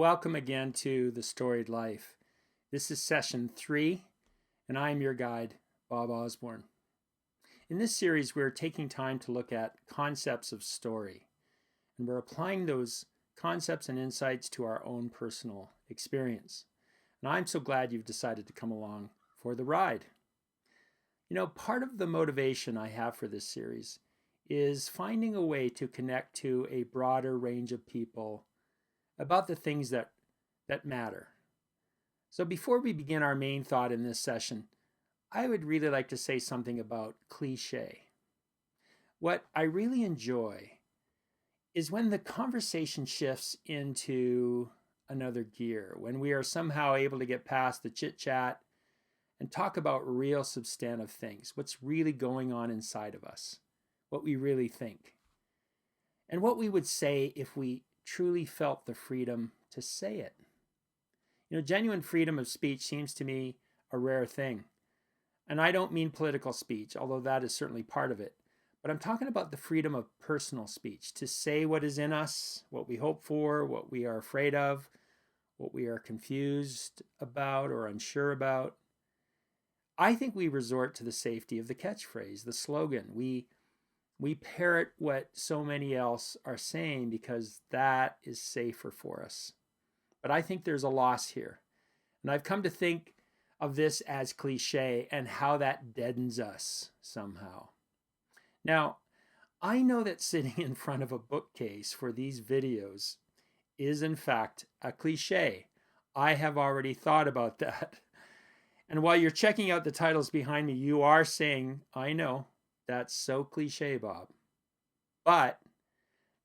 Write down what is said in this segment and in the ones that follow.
welcome again to the Storied Life. This is session 3, and I am your guide, Bob Osborne. In this series, we're taking time to look at concepts of story, and we're applying those concepts and insights to our own personal experience. And I'm so glad you've decided to come along for the ride. You know, part of the motivation I have for this series is finding a way to connect to a broader range of people about the things that matter. So before we begin our main thought in this session, I would really like to say something about cliche. What I really enjoy is when the conversation shifts into another gear, when we are somehow able to get past the chit-chat and talk about real substantive things, what's really going on inside of us, what we really think, and what we would say if we truly felt the freedom to say it. You know, genuine freedom of speech seems to me a rare thing. And I don't mean political speech, although that is certainly part of it. But I'm talking about the freedom of personal speech, to say what is in us, what we hope for, what we are afraid of, what we are confused about or unsure about. I think we resort to the safety of the catchphrase, the slogan. We parrot what so many else are saying because that is safer for us. But I think there's a loss here. And I've come to think of this as cliche and how that deadens us somehow. Now, I know that sitting in front of a bookcase for these videos is in fact a cliche. I have already thought about that. And while you're checking out the titles behind me, you are saying, I know, that's so cliche, Bob. But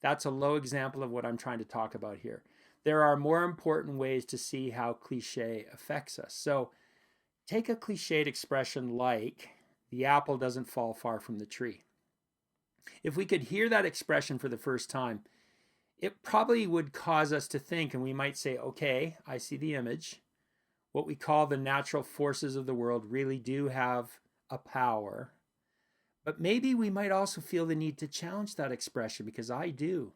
that's a low example of what I'm trying to talk about here. There are more important ways to see how cliche affects us. So take a cliched expression like, the apple doesn't fall far from the tree. If we could hear that expression for the first time, it probably would cause us to think, and we might say, okay, I see the image. What we call the natural forces of the world really do have a power. But maybe we might also feel the need to challenge that expression, because I do.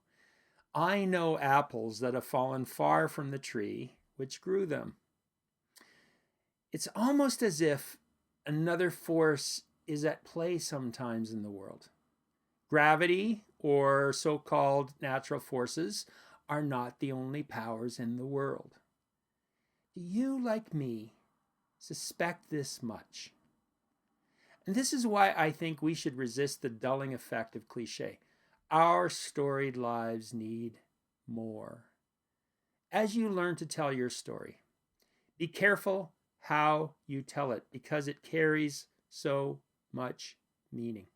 I know apples that have fallen far from the tree which grew them. It's almost as if another force is at play sometimes in the world. Gravity, or so-called natural forces, are not the only powers in the world. Do you, like me, suspect this much? And this is why I think we should resist the dulling effect of cliche. Our storied lives need more. As you learn to tell your story, be careful how you tell it, because it carries so much meaning.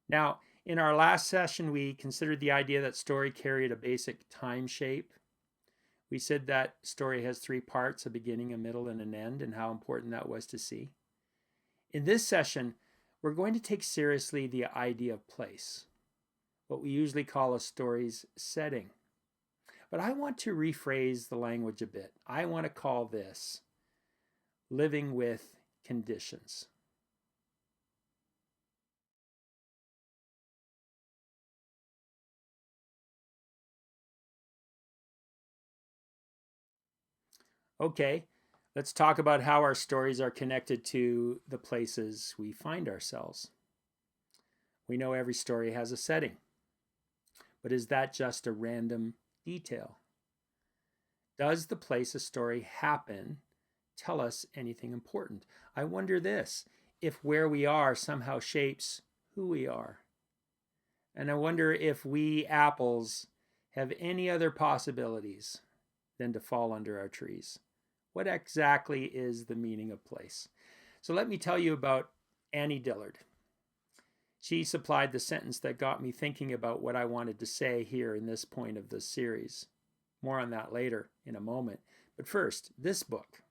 Now, in our last session, we considered the idea that story carried a basic time shape. We said that story has 3 parts, a beginning, a middle, and an end, and how important that was to see. In this session, we're going to take seriously the idea of place, what we usually call a story's setting. But I want to rephrase the language a bit. I want to call this living with conditions. Okay, let's talk about how our stories are connected to the places we find ourselves. We know every story has a setting, but is that just a random detail? Does the place a story happen tell us anything important? I wonder this, if where we are somehow shapes who we are. And I wonder if we apples have any other possibilities than to fall under our trees. What exactly is the meaning of place? So let me tell you about Annie Dillard. She supplied the sentence that got me thinking about what I wanted to say here in this point of the series. More on that later in a moment. But first, this book,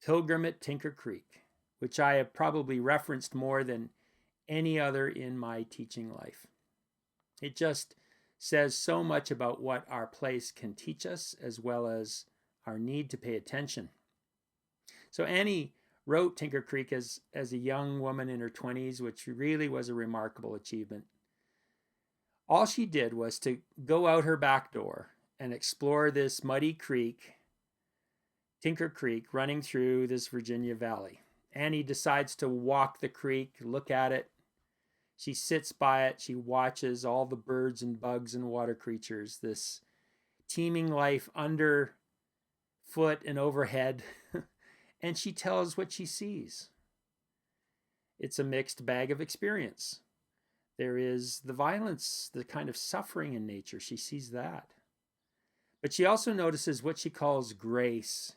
Pilgrim at Tinker Creek, which I have probably referenced more than any other in my teaching life. It just says so much about what our place can teach us, as well as our need to pay attention. So Annie wrote Tinker Creek as a young woman in her 20s, which really was a remarkable achievement. All she did was to go out her back door and explore this muddy creek, Tinker Creek, running through this Virginia valley. Annie decides to walk the creek, look at it. She sits by it. She watches all the birds and bugs and water creatures, this teeming life underfoot and overhead. And she tells what she sees. It's a mixed bag of experience. There is the violence, the kind of suffering in nature. She sees that. But she also notices what she calls grace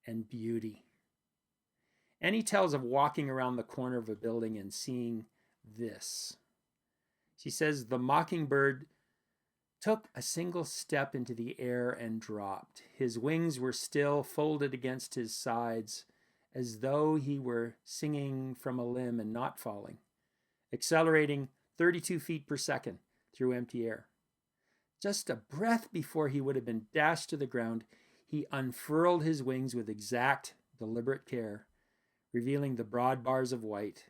and beauty. Annie tells of walking around the corner of a building and seeing this. She says, the mockingbird took a single step into the air and dropped. His wings were still folded against his sides, as though he were singing from a limb and not falling, accelerating 32 feet per second through empty air. Just a breath before he would have been dashed to the ground, he unfurled his wings with exact, deliberate care, revealing the broad bars of white,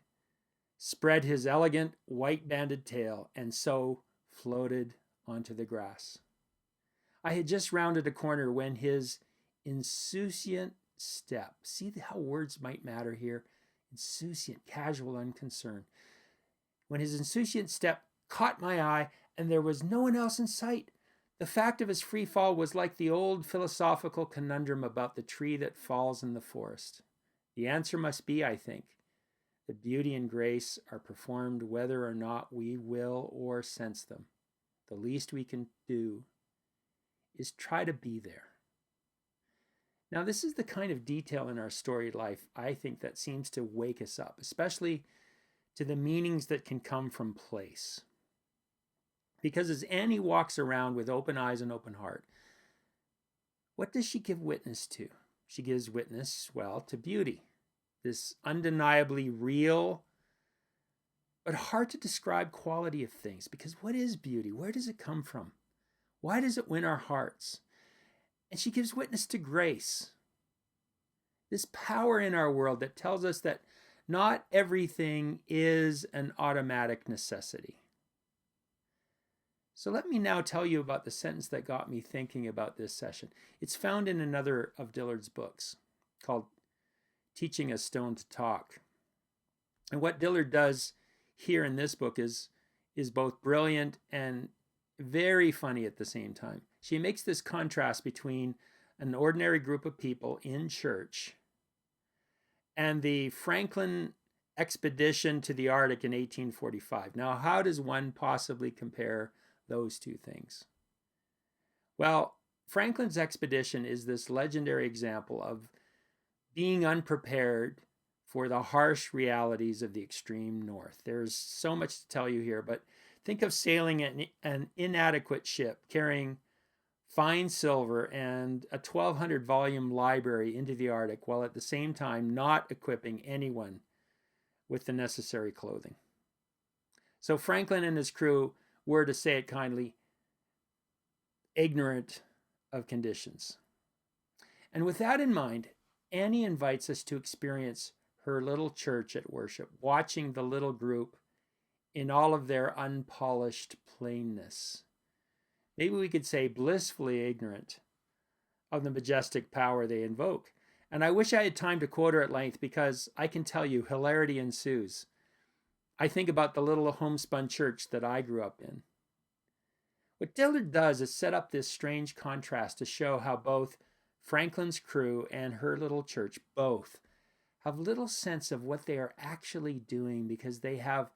spread his elegant white-banded tail, and so floated onto the grass. I had just rounded a corner when his insouciant step, see how words might matter here, insouciant, casual, unconcerned, when his insouciant step caught my eye and there was no one else in sight. The fact of his free fall was like the old philosophical conundrum about the tree that falls in the forest. The answer must be, I think, that beauty and grace are performed whether or not we will or sense them. The least we can do is try to be there. Now, this is the kind of detail in our storied life, I think, that seems to wake us up, especially to the meanings that can come from place. Because as Annie walks around with open eyes and open heart, what does she give witness to? She gives witness, well, to beauty, this undeniably real, but hard to describe quality of things. Because what is beauty? Where does it come from? Why does it win our hearts? And she gives witness to grace, this power in our world that tells us that not everything is an automatic necessity. So let me now tell you about the sentence that got me thinking about this session. It's found in another of Dillard's books called Teaching a Stone to Talk. And what Dillard does here in this book is both brilliant and very funny at the same time. She makes this contrast between an ordinary group of people in church and the Franklin expedition to the Arctic in 1845. Now, how does one possibly compare those two things? Well, Franklin's expedition is this legendary example of being unprepared for the harsh realities of the extreme north. There's so much to tell you here, but think of sailing an inadequate ship carrying fine silver and a 1,200 volume library into the Arctic, while at the same time not equipping anyone with the necessary clothing. So Franklin and his crew were, to say it kindly, ignorant of conditions. And with that in mind, Annie invites us to experience her little church at worship, watching the little group in all of their unpolished plainness. Maybe we could say blissfully ignorant of the majestic power they invoke. And I wish I had time to quote her at length, because I can tell you hilarity ensues. I think about the little homespun church that I grew up in. What Dillard does is set up this strange contrast to show how both Franklin's crew and her little church both have little sense of what they are actually doing, because they have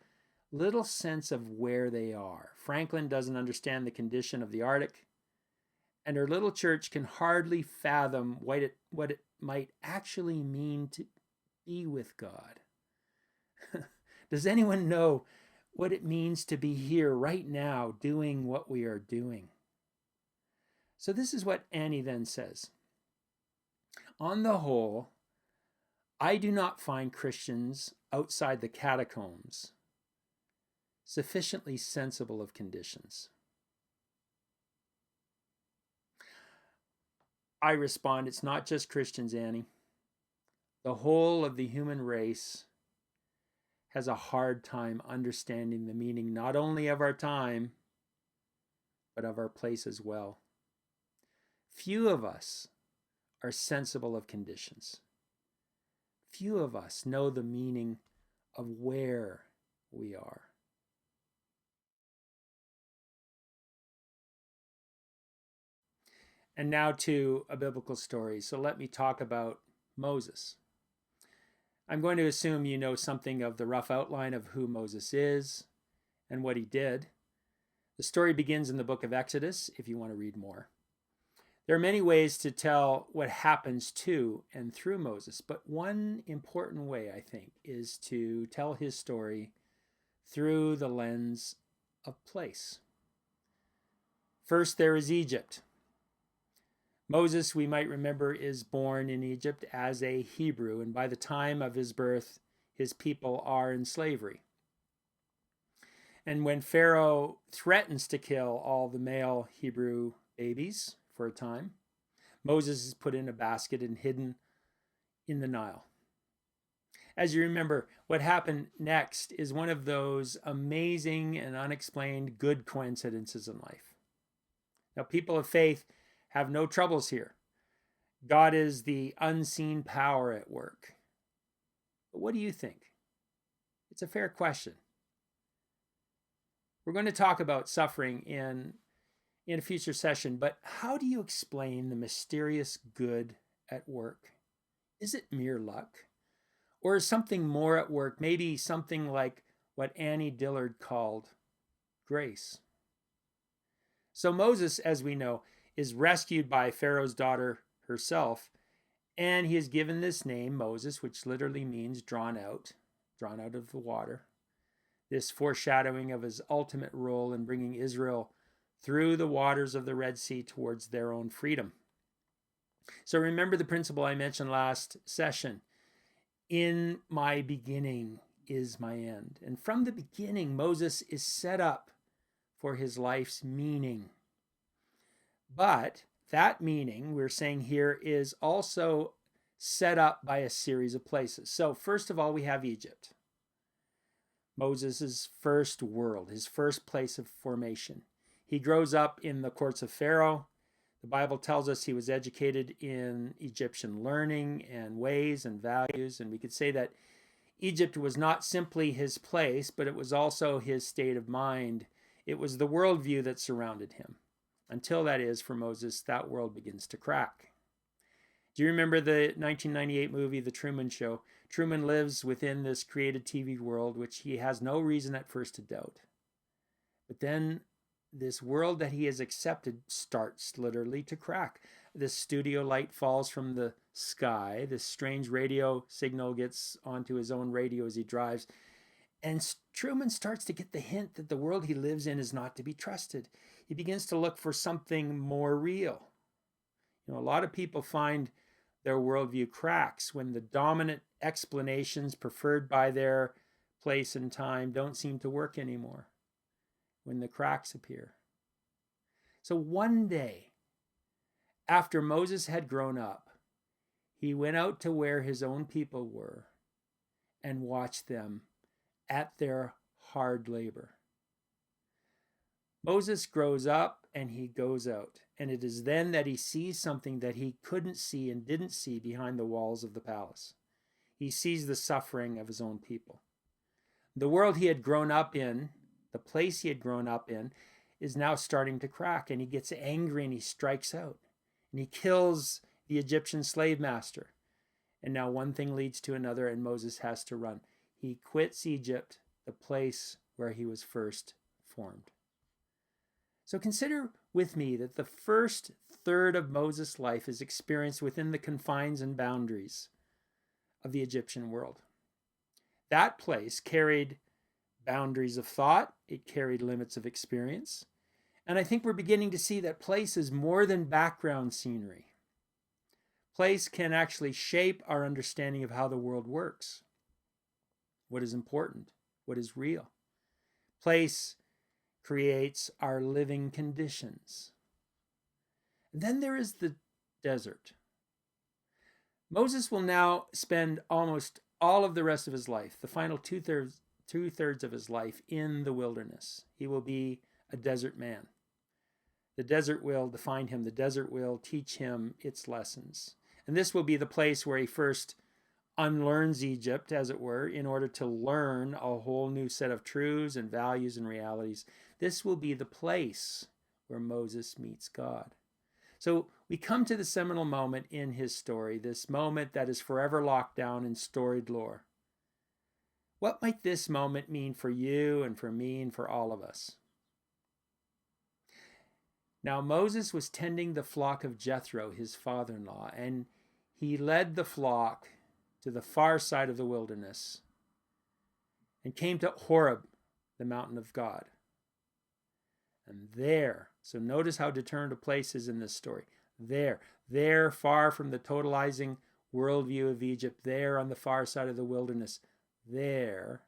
little sense of where they are. Franklin doesn't understand the condition of the Arctic, and her little church can hardly fathom what it might actually mean to be with God. Does anyone know what it means to be here right now doing what we are doing? So this is what Annie then says. On the whole, I do not find Christians outside the catacombs sufficiently sensible of conditions. I respond, it's not just Christians, Annie. The whole of the human race has a hard time understanding the meaning not only of our time, but of our place as well. Few of us are sensible of conditions. Few of us know the meaning of where we are. And now to a biblical story. So let me talk about Moses. I'm going to assume you know something of the rough outline of who Moses is and what he did. The story begins in the book of Exodus, if you want to read more. There are many ways to tell what happens to and through Moses, but one important way, I think, is to tell his story through the lens of place. First, there is Egypt. Moses, we might remember, is born in Egypt as a Hebrew, and by the time of his birth, his people are in slavery. And when Pharaoh threatens to kill all the male Hebrew babies for a time, Moses is put in a basket and hidden in the Nile. As you remember, what happened next is one of those amazing and unexplained good coincidences in life. Now, people of faith have no troubles here. God is the unseen power at work. But what do you think? It's a fair question. We're going to talk about suffering in a future session, but how do you explain the mysterious good at work? Is it mere luck? Or is something more at work, maybe something like what Annie Dillard called grace? So Moses, as we know, is rescued by Pharaoh's daughter herself, and he is given this name, Moses, which literally means drawn out of the water. This foreshadowing of his ultimate role in bringing Israel through the waters of the Red Sea towards their own freedom. So remember the principle I mentioned last session. In my beginning is my end. And from the beginning, Moses is set up for his life's meaning. But that meaning, we're saying here, is also set up by a series of places. So first of all, we have Egypt. Moses' first world, his first place of formation. He grows up in the courts of Pharaoh. The Bible tells us he was educated in Egyptian learning and ways and values. And we could say that Egypt was not simply his place, but it was also his state of mind. It was the worldview that surrounded him. Until, that is, for Moses, that world begins to crack. Do you remember the 1998 movie, The Truman Show? Truman lives within this created TV world, which he has no reason at first to doubt. But then this world that he has accepted starts literally to crack. This studio light falls from the sky. This strange radio signal gets onto his own radio as he drives. And Truman starts to get the hint that the world he lives in is not to be trusted. He begins to look for something more real. You know, a lot of people find their worldview cracks when the dominant explanations preferred by their place and time don't seem to work anymore, when the cracks appear. So one day, after Moses had grown up, he went out to where his own people were and watched them at their hard labor. Moses grows up and he goes out, and it is then that he sees something that he couldn't see and didn't see behind the walls of the palace. He sees the suffering of his own people. The world he had grown up in, the place he had grown up in, is now starting to crack, and he gets angry and he strikes out, and he kills the Egyptian slave master. And now one thing leads to another, and Moses has to run. He quits Egypt, the place where he was first formed. So consider with me that the first third of Moses' life is experienced within the confines and boundaries of the Egyptian world. That place carried boundaries of thought, it carried limits of experience, and I think we're beginning to see that place is more than background scenery. Place can actually shape our understanding of how the world works, what is important, what is real. Place creates our living conditions. And then there is the desert. Moses will now spend almost all of the rest of his life, the final two-thirds of his life, in the wilderness. He will be a desert man. The desert will define him. The desert will teach him its lessons. And this will be the place where he first unlearns Egypt, as it were, in order to learn a whole new set of truths and values and realities. This will be the place where Moses meets God. So we come to the seminal moment in his story, this moment that is forever locked down in storied lore. What might this moment mean for you and for me and for all of us? Now Moses was tending the flock of Jethro, his father-in-law, and he led the flock to the far side of the wilderness and came to Horeb, the mountain of God. And there, so notice how determined a place is in this story. There, far from the totalizing worldview of Egypt, there on the far side of the wilderness, there,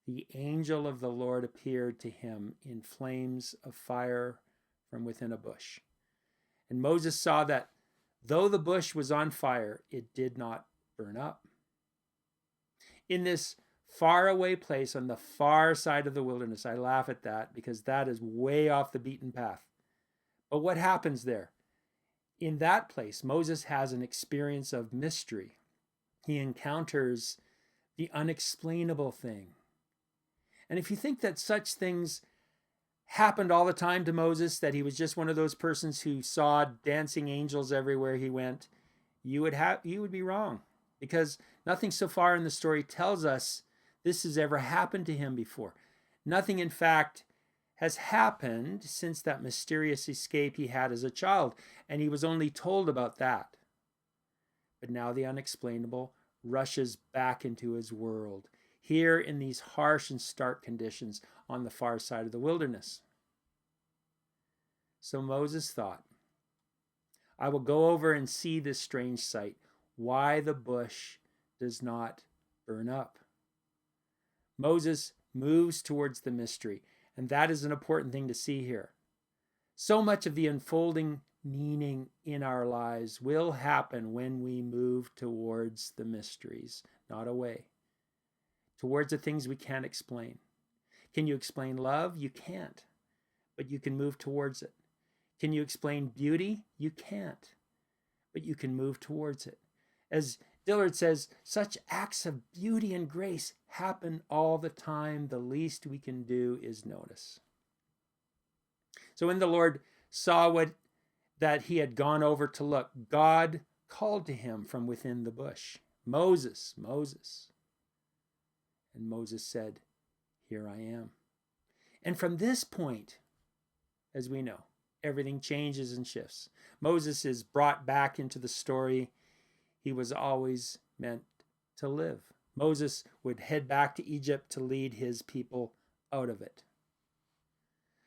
the angel of the Lord appeared to him in flames of fire from within a bush. And Moses saw that though the bush was on fire, it did not burn up. In this faraway place on the far side of the wilderness, I laugh at that because that is way off the beaten path. But what happens there? In that place, Moses has an experience of mystery. He encounters the unexplainable thing. And if you think that such things happened all the time to Moses, that he was just one of those persons who saw dancing angels everywhere he went, you would be wrong, because nothing so far in the story tells us this has ever happened to him before. Nothing, in fact, has happened since that mysterious escape he had as a child, and he was only told about that. But now the unexplainable rushes back into his world, here in these harsh and stark conditions on the far side of the wilderness. So Moses thought, I will go over and see this strange sight, why the bush does not burn up. Moses moves towards the mystery, and that is an important thing to see here. So much of the unfolding meaning in our lives will happen when we move towards the mysteries, not away, towards the things we can't explain. Can you explain love? You can't, but you can move towards it. Can you explain beauty? You can't, but you can move towards it. As Dillard says, such acts of beauty and grace happen all the time. The least we can do is notice. So when the Lord saw that he had gone over to look, God called to him from within the bush, Moses, Moses. And Moses said, here I am. And from this point, as we know, everything changes and shifts. Moses is brought back into the story he was always meant to live. Moses would head back to Egypt to lead his people out of it.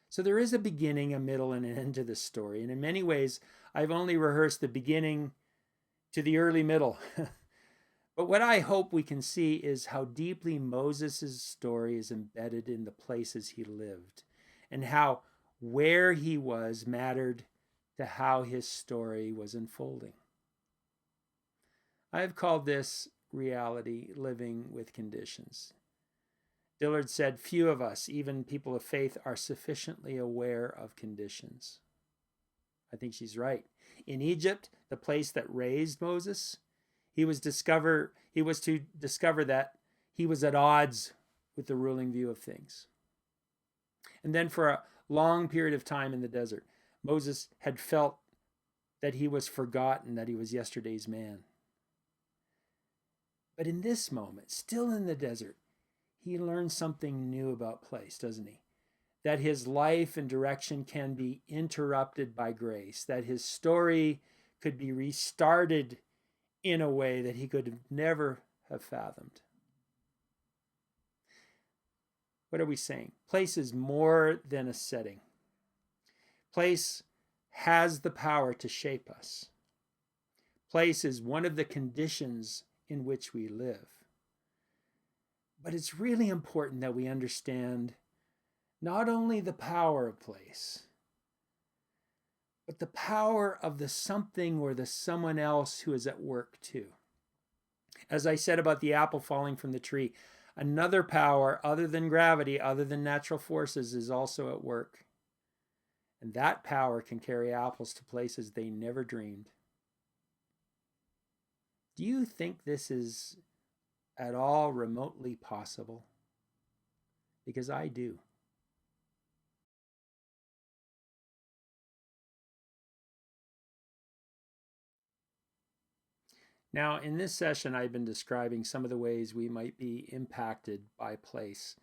So there is a beginning, a middle, and an end to this story. And in many ways, I've only rehearsed the beginning to the early middle. But what I hope we can see is how deeply Moses' story is embedded in the places he lived, and how where he was mattered to how his story was unfolding. I have called this reality living with conditions. Dillard said, few of us, even people of faith, are sufficiently aware of conditions. I think she's right. In Egypt, the place that raised Moses, he was to discover that he was at odds with the ruling view of things. And then for a long period of time in the desert, Moses had felt that he was forgotten, that he was yesterday's man. But in this moment, still in the desert, he learns something new about place, doesn't he? That his life and direction can be interrupted by grace, that his story could be restarted in a way that he could never have fathomed. What are we saying? Place is more than a setting. Place has the power to shape us. Place is one of the conditions in which we live. But it's really important that we understand not only the power of place, but the power of the something or the someone else who is at work too. As I said about the apple falling from the tree, another power other than gravity, other than natural forces, is also at work. And that power can carry apples to places they never dreamed. Do you think this is at all remotely possible? Because I do. Now, in this session, I've been describing some of the ways we might be impacted by place.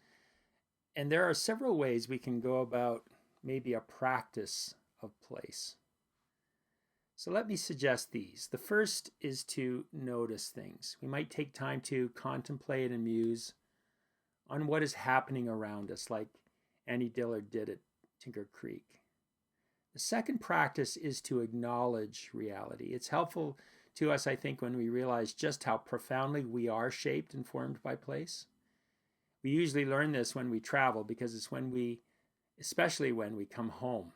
And there are several ways we can go about maybe a practice of place. So let me suggest these. The first is to notice things. We might take time to contemplate and muse on what is happening around us, like Annie Dillard did at Tinker Creek. The second practice is to acknowledge reality. It's helpful to us, I think, when we realize just how profoundly we are shaped and formed by place. We usually learn this when we travel, because it's when we, especially when we come home,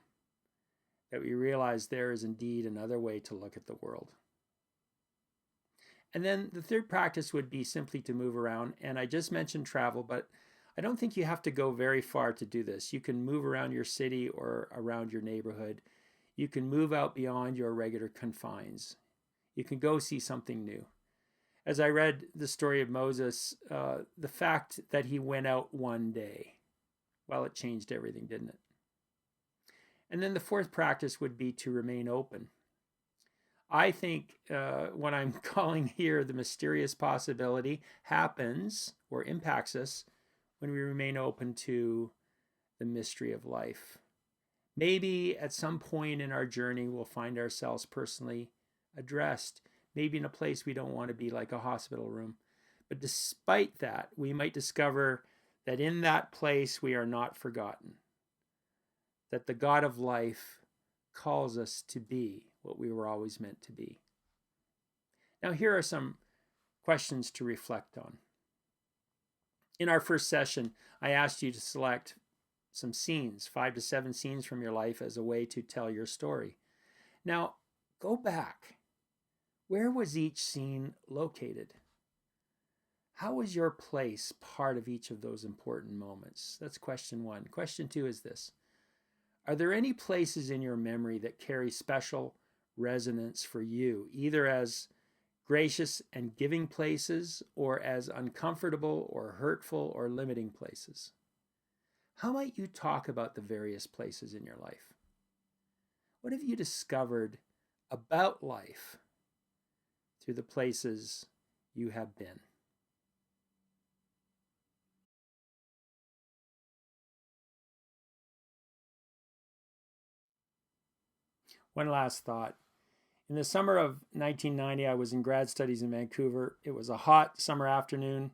that we realize there is indeed another way to look at the world. And then the third practice would be simply to move around. And I just mentioned travel, but I don't think you have to go very far to do this. You can move around your city or around your neighborhood. You can move out beyond your regular confines. You can go see something new. As I read the story of Moses, the fact that he went out one day, well, it changed everything, didn't it? And then the fourth practice would be to remain open. I think what I'm calling here the mysterious possibility happens or impacts us when we remain open to the mystery of life. Maybe at some point in our journey, we'll find ourselves personally addressed, maybe in a place we don't want to be, like a hospital room. But despite that, we might discover that in that place we are not forgotten, that the God of life calls us to be what we were always meant to be. Now, here are some questions to reflect on. In our first session, I asked you to select some scenes, 5 to 7 scenes from your life, as a way to tell your story. Now, go back. Where was each scene located? How was your place part of each of those important moments? That's question 1. Question 2 is this: are there any places in your memory that carry special resonance for you, either as gracious and giving places, or as uncomfortable or hurtful or limiting places? How might you talk about the various places in your life? What have you discovered about life through the places you have been? One last thought. In the summer of 1990, I was in grad studies in Vancouver. It was a hot summer afternoon,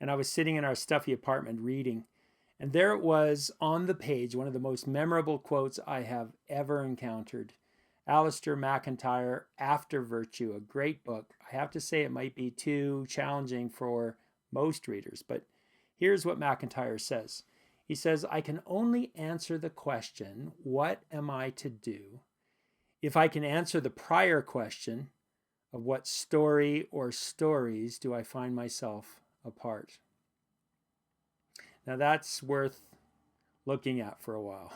and I was sitting in our stuffy apartment reading. And there it was on the page, one of the most memorable quotes I have ever encountered. Alistair MacIntyre, After Virtue, a great book. I have to say it might be too challenging for most readers, but here's what MacIntyre says. He says, "I can only answer the question, what am I to do, if I can answer the prior question of what story or stories do I find myself a part." Now that's worth looking at for a while.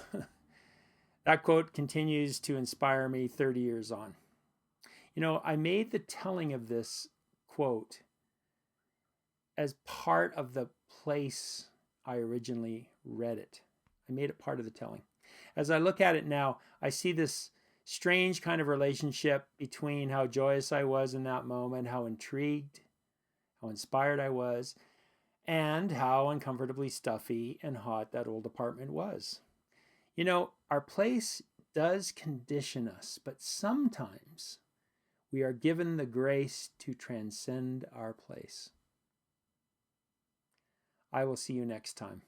That quote continues to inspire me 30 years on. You know, I made the telling of this quote as part of the place I originally read it. I made it part of the telling. As I look at it now, I see this strange kind of relationship between how joyous I was in that moment, how intrigued, how inspired I was, and how uncomfortably stuffy and hot that old apartment was. You know, our place does condition us, but sometimes we are given the grace to transcend our place. I will see you next time.